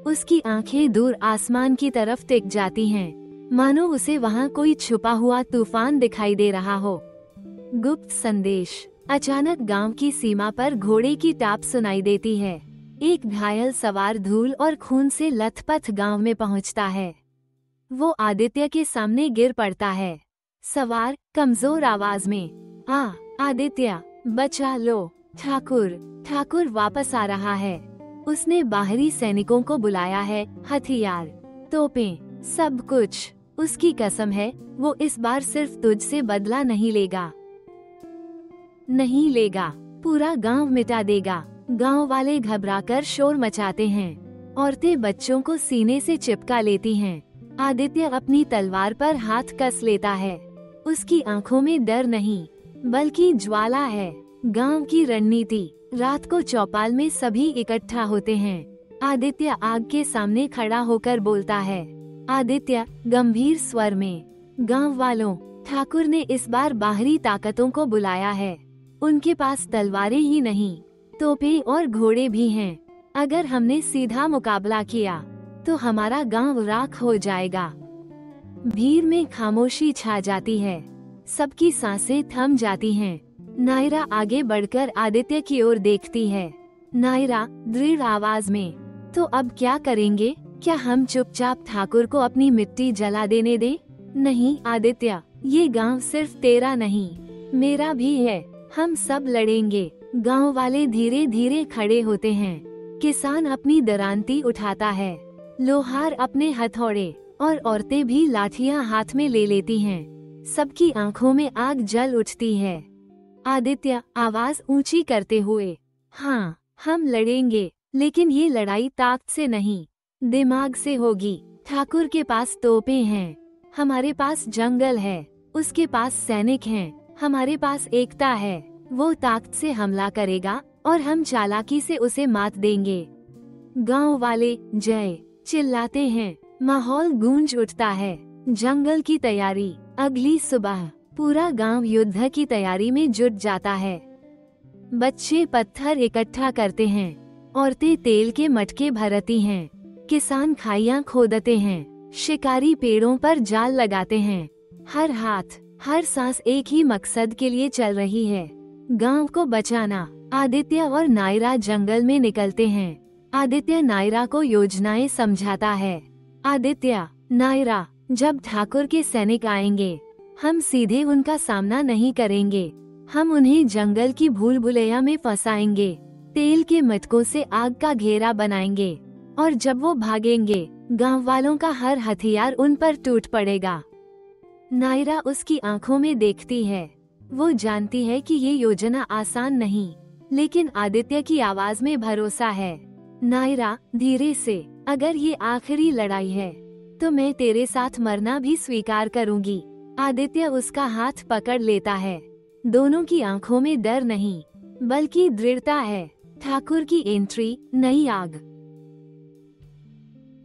उसकी आंखें दूर आसमान की तरफ टिक जाती हैं, मानो उसे वहाँ कोई छुपा हुआ तूफान दिखाई दे रहा हो। गुप्त संदेश। अचानक गांव की सीमा पर घोड़े की टाप सुनाई देती है। एक घायल सवार धूल और खून से लथपथ गांव में पहुंचता है। वो आदित्य के सामने गिर पड़ता है। सवार कमजोर आवाज में, आदित्य, बचा लो, ठाकुर वापस आ रहा है। उसने बाहरी सैनिकों को बुलाया है, हथियार, तोपें, सब कुछ। उसकी कसम है, वो इस बार सिर्फ तुझसे बदला नहीं लेगा, पूरा गांव मिटा देगा। गांव वाले घबराकर शोर मचाते हैं। औरतें बच्चों को सीने से चिपका लेती हैं। आदित्य अपनी तलवार पर हाथ कस लेता है। उसकी आंखों में डर नहीं, बल्कि ज्वाला है। गांव की रणनीति। रात को चौपाल में सभी इकट्ठा होते हैं। आदित्य आग के सामने खड़ा होकर बोलता है। आदित्य गंभीर स्वर में, गांव वालों, ठाकुर ने इस बार बाहरी ताकतों को बुलाया है। उनके पास तलवारें ही नहीं, तोपें और घोड़े भी हैं। अगर हमने सीधा मुकाबला किया तो हमारा गांव राख हो जाएगा। भीड़ में खामोशी छा जाती है, सबकी सांसें थम जाती हैं। नायरा आगे बढ़कर आदित्य की ओर देखती है। नायरा दृढ़ आवाज में, तो अब क्या करेंगे? क्या हम चुपचाप ठाकुर को अपनी मिट्टी जला देने दें? नहीं आदित्य, ये गांव सिर्फ तेरा नहीं, मेरा भी है। हम सब लड़ेंगे। गांव वाले धीरे धीरे खड़े होते हैं। किसान अपनी दरांती उठाता है, लोहार अपने हथौड़े और औरतें भी लाठियां हाथ में ले लेती हैं। सबकी आंखों में आग जल उठती है। आदित्य आवाज ऊंची करते हुए, हाँ, हम लड़ेंगे, लेकिन ये लड़ाई ताकत से नहीं, दिमाग से होगी। ठाकुर के पास तोपें हैं, हमारे पास जंगल है। उसके पास सैनिक हैं, हमारे पास एकता है। वो ताकत से हमला करेगा और हम चालाकी से उसे मात देंगे। गांव वाले जय चिल्लाते हैं। माहौल गूंज उठता है। जंगल की तैयारी। अगली सुबह पूरा गांव युद्ध की तैयारी में जुट जाता है। बच्चे पत्थर इकट्ठा करते हैं, औरतें तेल के मटके भरती हैं, किसान खाइयां खोदते हैं, शिकारी पेड़ों पर जाल लगाते हैं। हर हाथ, हर सांस एक ही मकसद के लिए चल रही है, गांव को बचाना। आदित्य और नायरा जंगल में निकलते हैं। आदित्य नायरा को योजनाएं समझाता है। आदित्य, नायरा, जब ठाकुर के सैनिक आएंगे, हम सीधे उनका सामना नहीं करेंगे। हम उन्हें जंगल की भूल भुलैया में फंसाएंगे, तेल के मटकों से आग का घेरा बनाएंगे, और जब वो भागेंगे, गांव वालों का हर हथियार उन पर टूट पड़ेगा। नायरा उसकी आंखों में देखती है। वो जानती है कि ये योजना आसान नहीं, लेकिन आदित्य की आवाज में भरोसा है। नायरा, धीरे से, अगर ये आखिरी लड़ाई है तो मैं तेरे साथ मरना भी स्वीकार करूंगी। आदित्य उसका हाथ पकड़ लेता है। दोनों की आंखों में डर नहीं, बल्कि दृढ़ता है। ठाकुर की एंट्री, नई आग।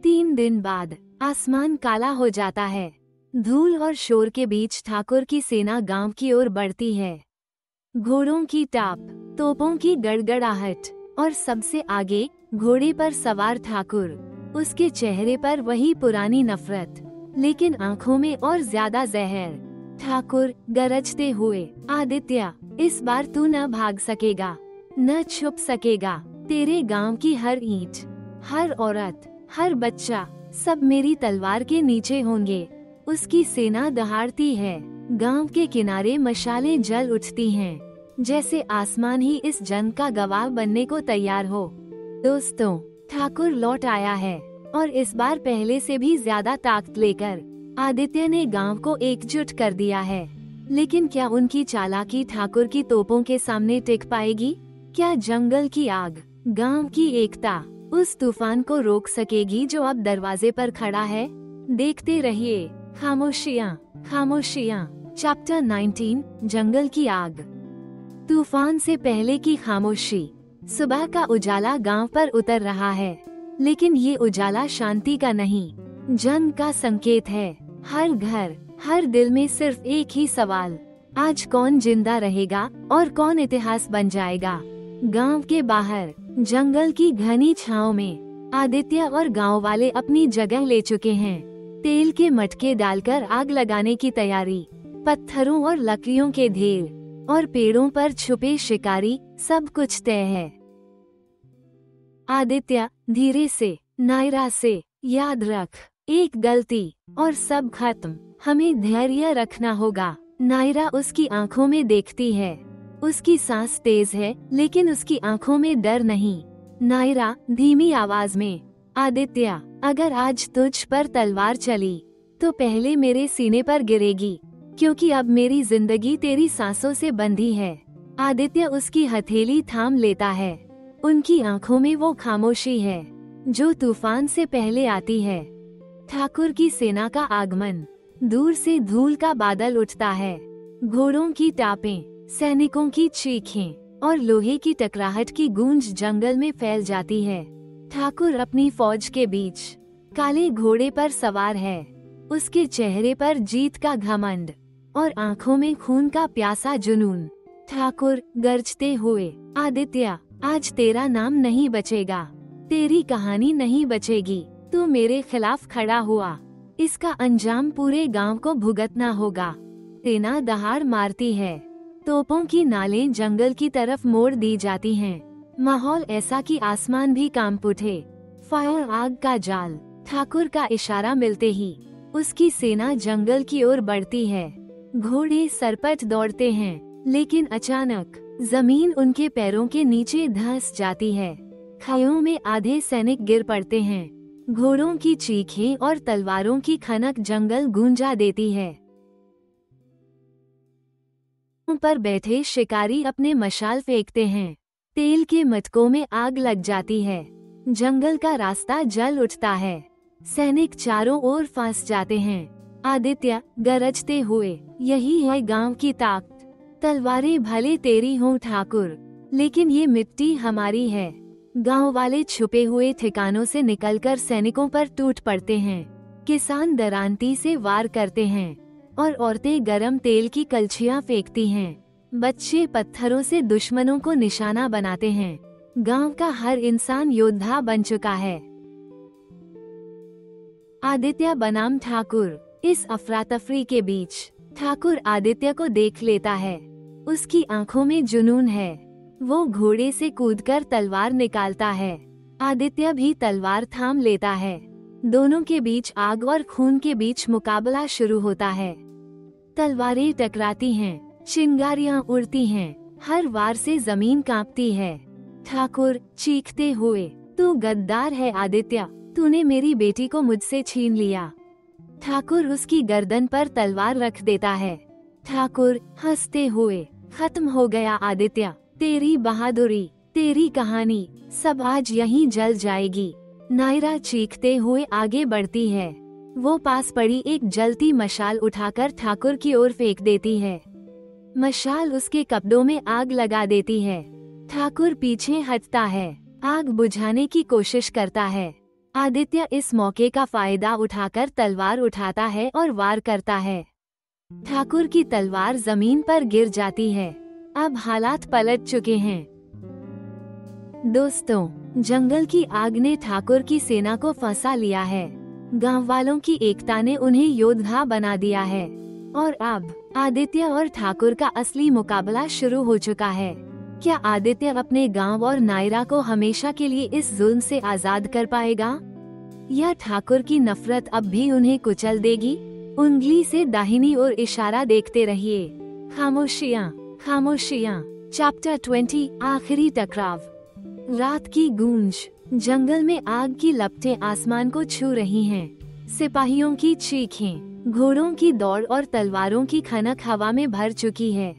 3 दिन बाद आसमान काला हो जाता है। धूल और शोर के बीच ठाकुर की सेना गांव की ओर बढ़ती है। घोड़ों की टाप, तोपों की गड़गड़ाहट, और सबसे आगे घोड़े पर सवार ठाकुर। उसके चेहरे पर वही पुरानी नफरत, लेकिन आंखों में और ज्यादा जहर। ठाकुर गरजते हुए, आदित्य, इस बार तू न भाग सकेगा, न छुप सकेगा। तेरे गांव की हर ईंट, हर औरत, हर बच्चा, सब मेरी तलवार के नीचे होंगे। उसकी सेना दहाड़ती है। गांव के किनारे मशालें जल उठती हैं, जैसे आसमान ही इस जंग का गवाह बनने को तैयार हो। दोस्तों, ठाकुर लौट आया है, और इस बार पहले से भी ज्यादा ताकत लेकर। आदित्य ने गांव को एकजुट कर दिया है, लेकिन क्या उनकी चालाकी ठाकुर की तोपों के सामने टिक पाएगी? क्या जंगल की आग, गांव की एकता उस तूफान को रोक सकेगी जो अब दरवाजे पर खड़ा है? देखते रहिए। खामोशियाँ, खामोशियाँ। चैप्टर 19, जंगल की आग। तूफान से पहले की खामोशी। सुबह का उजाला गांव पर उतर रहा है, लेकिन ये उजाला शांति का नहीं, जंग का संकेत है। हर घर, हर दिल में सिर्फ एक ही सवाल, आज कौन जिंदा रहेगा और कौन इतिहास बन जाएगा? गांव के बाहर, जंगल की घनी छांव में, आदित्य और गांव वाले अपनी जगह ले चुके हैं। तेल के मटके डालकर आग लगाने की तैयारी, पत्थरों और लकड़ियों के ढेर, और पेड़ों पर छुपे शिकारी, सब कुछ तय है। आदित्य धीरे से, नायरा से, याद रख, एक गलती और सब खत्म। हमें धैर्य रखना होगा। नायरा उसकी आंखों में देखती है। उसकी सांस तेज है, लेकिन उसकी आंखों में डर नहीं। नायरा धीमी आवाज में, आदित्य, अगर आज तुझ पर तलवार चली तो पहले मेरे सीने पर गिरेगी, क्योंकि अब मेरी जिंदगी तेरी सांसों से बंधी है। आदित्य उसकी हथेली थाम लेता है। उनकी आंखों में वो खामोशी है जो तूफान से पहले आती है। ठाकुर की सेना का आगमन। दूर से धूल का बादल उठता है। घोड़ों की टापें, सैनिकों की चीखें और लोहे की टकराहट की गूंज जंगल में फैल जाती है। ठाकुर अपनी फौज के बीच काले घोड़े पर सवार है। उसके चेहरे पर जीत का घमंड और आंखों में खून का प्यासा जुनून। ठाकुर गरजते हुए, आदित्य, आज तेरा नाम नहीं बचेगा, तेरी कहानी नहीं बचेगी। तू मेरे खिलाफ खड़ा हुआ, इसका अंजाम पूरे गांव को भुगतना होगा। सेना दहाड़ मारती है, तोपों की नालें जंगल की तरफ मोड़ दी जाती हैं। माहौल ऐसा कि आसमान भी कांप उठे। फायर आग का जाल। ठाकुर का इशारा मिलते ही उसकी सेना जंगल की ओर बढ़ती है। घोड़े सरपट दौड़ते हैं, लेकिन अचानक जमीन उनके पैरों के नीचे धंस जाती है। खाइयों में आधे सैनिक गिर पड़ते हैं। घोड़ों की चीखें और तलवारों की खनक जंगल गूंजा देती है। पर बैठे शिकारी अपने मशाल फेंकते हैं। तेल के मटकों में आग लग जाती है। जंगल का रास्ता जल उठता है। सैनिक चारों ओर फंस जाते हैं। आदित्य गरजते हुए, यही है गांव की ताकत। तलवारें भले तेरी हों ठाकुर, लेकिन ये मिट्टी हमारी है। गांव वाले छुपे हुए ठिकानों से निकलकर सैनिकों पर टूट पड़ते हैं। किसान दरांती से वार करते हैं और औरतें गरम तेल की कलछियां फेंकती हैं। बच्चे पत्थरों से दुश्मनों को निशाना बनाते हैं। गांव का हर इंसान योद्धा बन चुका है। आदित्य बनाम ठाकुर। इस अफरा तफरी के बीच ठाकुर आदित्य को देख लेता है। उसकी आंखों में जुनून है। वो घोड़े से कूदकर तलवार निकालता है। आदित्य भी तलवार थाम लेता है। दोनों के बीच आग और खून के बीच मुकाबला शुरू होता है। तलवारें टकराती हैं, चिंगारियां उड़ती हैं, हर वार से जमीन कांपती है। ठाकुर चीखते हुए, तू गद्दार है आदित्य, तूने मेरी बेटी को मुझसे छीन लिया। ठाकुर उसकी गर्दन पर तलवार रख देता है। ठाकुर हंसते हुए, खत्म हो गया आदित्य, तेरी बहादुरी, तेरी कहानी सब आज यहीं जल जाएगी। नायरा चीखते हुए आगे बढ़ती है। वो पास पड़ी एक जलती मशाल उठाकर ठाकुर की ओर फेंक देती है। मशाल उसके कपड़ों में आग लगा देती है। ठाकुर पीछे हटता है, आग बुझाने की कोशिश करता है। आदित्य इस मौके का फायदा उठाकर तलवार उठाता है और वार करता है। ठाकुर की तलवार जमीन पर गिर जाती है। अब हालात पलट चुके हैं। दोस्तों, जंगल की आग ने ठाकुर की सेना को फंसा लिया है। गांव वालों की एकता ने उन्हें योद्धा बना दिया है और अब आदित्य और ठाकुर का असली मुकाबला शुरू हो चुका है। क्या आदित्य अपने गांव और नायरा को हमेशा के लिए इस जुल्म से आजाद कर पाएगा, या ठाकुर की नफरत अब भी उन्हें कुचल देगी? उंगली से दाहिनी ओर इशारा देखते रहिए। खामोशियाँ, खामोशियाँ। चैप्टर 20, आखिरी टकराव। रात की गूंज। जंगल में आग की लपटें आसमान को छू रही हैं। सिपाहियों की चीखें, घोड़ों की दौड़ और तलवारों की खनक हवा में भर चुकी है।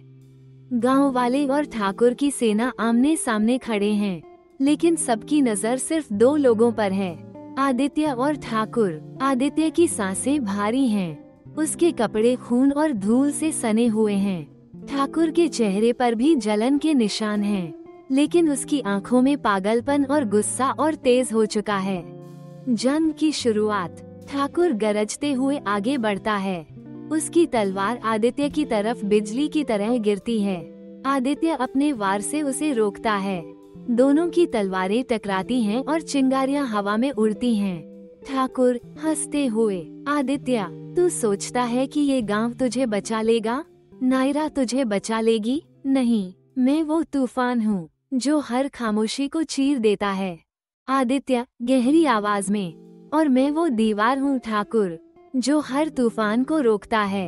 गांव वाले और ठाकुर की सेना आमने सामने खड़े हैं, लेकिन सबकी नजर सिर्फ दो लोगों पर है, आदित्य और ठाकुर। आदित्य की सांसें भारी हैं, उसके कपड़े खून और धूल से सने हुए हैं। ठाकुर के चेहरे पर भी जलन के निशान हैं, लेकिन उसकी आंखों में पागलपन और गुस्सा और तेज हो चुका है। जंग की शुरुआत। ठाकुर गरजते हुए आगे बढ़ता है। उसकी तलवार आदित्य की तरफ बिजली की तरह गिरती है। आदित्य अपने वार से उसे रोकता है। दोनों की तलवारें टकराती हैं और चिंगारियां हवा में उड़ती हैं। ठाकुर हंसते हुए, आदित्य, तू सोचता है कि ये गांव तुझे बचा लेगा? नायरा तुझे बचा लेगी? नहीं, मैं वो तूफान हूँ जो हर खामोशी को चीर देता है। आदित्य गहरी आवाज में, और मैं वो दीवार हूँ ठाकुर, जो हर तूफान को रोकता है।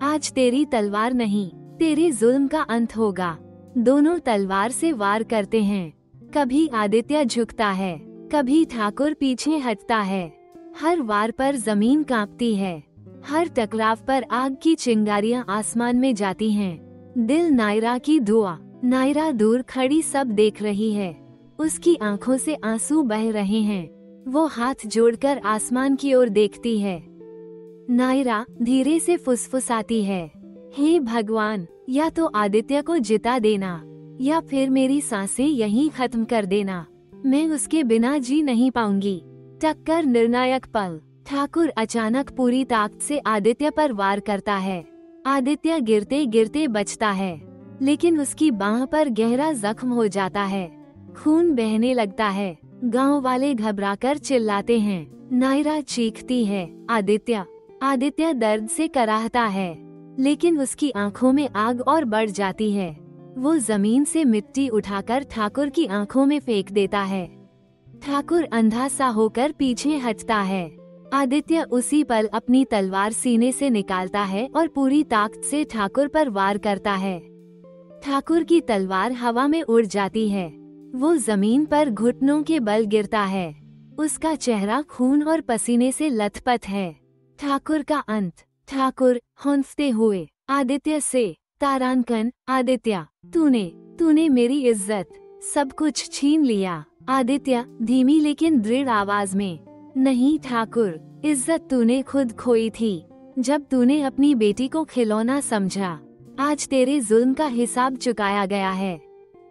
आज तेरी तलवार नहीं, तेरे जुल्म का अंत होगा। दोनों तलवार से वार करते हैं। कभी आदित्य झुकता है, कभी ठाकुर पीछे हटता है। हर वार पर जमीन कांपती है। हर टकराव पर आग की चिंगारियां आसमान में जाती हैं। दिल नायरा की दुआ। नायरा दूर खड़ी सब देख रही है। उसकी आंखों से आंसू बह रहे हैं। वो हाथ जोड़कर आसमान की ओर देखती है। नायरा धीरे से फुसफुसाती है, हे भगवान, या तो आदित्य को जिता देना, या फिर मेरी सांसें यहीं खत्म कर देना। मैं उसके बिना जी नहीं पाऊंगी। टक्कर निर्णायक पल। ठाकुर अचानक पूरी ताकत से आदित्य पर वार करता है। आदित्य गिरते गिरते बचता है, लेकिन उसकी बांह पर गहरा जख्म हो जाता है। खून बहने लगता है। गांव वाले घबराकर चिल्लाते हैं। नायरा चीखती है, आदित्य। आदित्य दर्द से कराहता है, लेकिन उसकी आंखों में आग और बढ़ जाती है। वो जमीन से मिट्टी उठाकर ठाकुर की आंखों में फेंक देता है। ठाकुर अंधा सा होकर पीछे हटता है। आदित्य उसी पल अपनी तलवार सीने से निकालता है और पूरी ताकत से ठाकुर पर वार करता है। ठाकुर की तलवार हवा में उड़ जाती है। वो जमीन पर घुटनों के बल गिरता है। उसका चेहरा खून और पसीने से लथपथ है। ठाकुर का अंत। ठाकुर हौंफते हुए आदित्य से, तारांकन, आदित्य, तूने मेरी इज्जत, सब कुछ छीन लिया। आदित्य धीमी लेकिन दृढ़ आवाज में, नहीं ठाकुर, इज्जत तूने खुद खोई थी जब तूने अपनी बेटी को खिलौना समझा। आज तेरे जुल्म का हिसाब चुकाया गया है।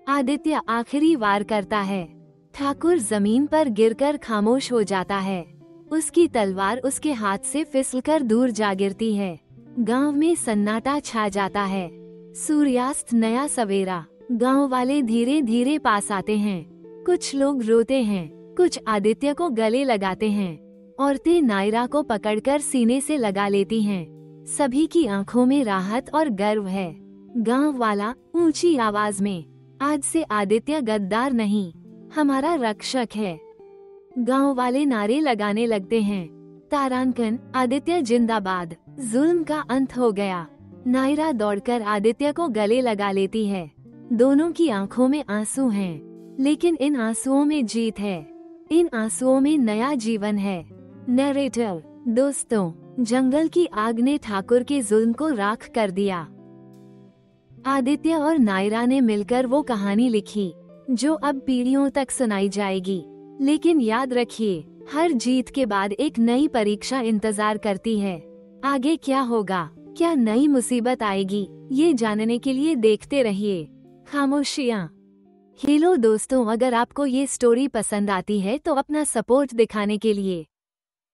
आदित्य आखिरी वार करता है। ठाकुर जमीन पर गिरकर खामोश हो जाता है। उसकी तलवार उसके हाथ से फिसलकर दूर जा गिरती है। गांव में सन्नाटा छा जाता है। सूर्यास्त, नया सवेरा। गांव वाले धीरे धीरे पास आते हैं। कुछ लोग रोते हैं, कुछ आदित्य को गले लगाते हैं। औरतें नायरा को पकड़कर सीने से लगा लेती हैं। सभी की आंखों में राहत और गर्व है। गांव वाला ऊंची आवाज में, आज से आदित्य गद्दार नहीं, हमारा रक्षक है। गांव वाले नारे लगाने लगते हैं। तारांकन, आदित्य जिंदाबाद, जुल्म का अंत हो गया। नायरा दौड़कर आदित्य को गले लगा लेती है। दोनों की आंखों में आंसू हैं, लेकिन इन आंसुओं में जीत है। इन आंसुओं में नया जीवन है। नरेटर, दोस्तों, जंगल की आग ने ठाकुर के जुल्म को राख कर दिया। आदित्य और नायरा ने मिलकर वो कहानी लिखी जो अब पीढ़ियों तक सुनाई जाएगी। लेकिन याद रखिए, हर जीत के बाद एक नई परीक्षा इंतजार करती है। आगे क्या होगा, क्या नई मुसीबत आएगी, ये जानने के लिए देखते रहिए खामोशियाँ। हेलो दोस्तों, अगर आपको ये स्टोरी पसंद आती है तो अपना सपोर्ट दिखाने के लिए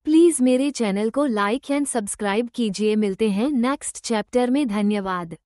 प्लीज मेरे चैनल को लाइक एंड सब्सक्राइब कीजिए। मिलते हैं नेक्स्ट चैप्टर में। धन्यवाद।